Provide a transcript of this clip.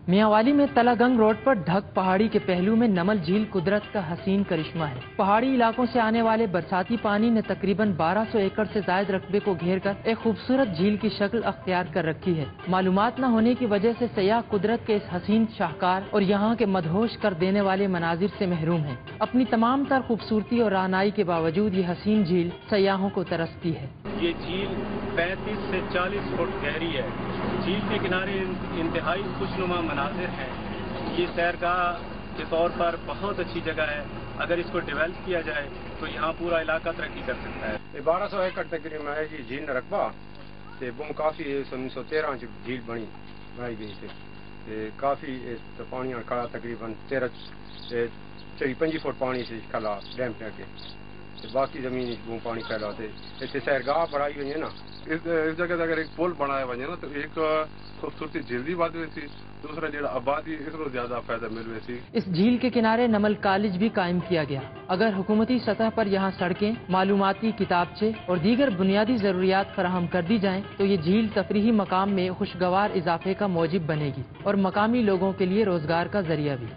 मियांवाली में तलागंग रोड पर ढक पहाड़ी के पहलू में नमल झील कुदरत का हसीन करिश्मा है। पहाड़ी इलाकों से आने वाले बरसाती पानी ने तकरीबन 1200 एकड़ से जायद रकबे को घेर कर एक खूबसूरत झील की शक्ल अख्तियार कर रखी है। मालूमात न होने की वजह से सयाह कुदरत के इस हसीन शाहकार और यहाँ के मदहोश कर देने वाले मनाजिर से महरूम है। अपनी तमाम तर खूबसूरती और राहनाई के बावजूद ये हसीन झील सयाहों को तरसती है। ये झील 35 से 40 फुट गहरी है। झील के किनारे इंतहाई खुशनुमा मनाजिर हैं। ये सैरगाह के तौर पर बहुत अच्छी जगह है। अगर इसको डेवलप किया जाए तो यहाँ पूरा इलाका तरक्की कर सकता है। 1200 एकड़ तकरीबन है जी झील रकबा ते वो काफ़ी 1913 झील बनाई गई थी। काफ़ी पानी खड़ा तकरीबन 13-25 फुट पानी से खला डैम के बाकी जमीन वो पानी फैला थे। इतने सैरगाह बढ़ाई हुई है ना, इस जगह अगर एक पुल बनाया वजे ना तो एक खूबसूरती झील भी बद हुई थी, दूसरा जो आबादी इसको ज्यादा फायदा मिल रही थी। इस झील के किनारे नमल कॉलेज भी कायम किया गया। अगर हुकूमती सतह पर यहाँ सड़कें, मालूमाती किताबचे और दीगर बुनियादी जरूरियात फराहम कर दी जाएं तो ये झील तफरीही मकाम में खुशगवार इजाफे का मौजिब बनेगी और मकामी लोगों के लिए रोजगार का जरिया भी।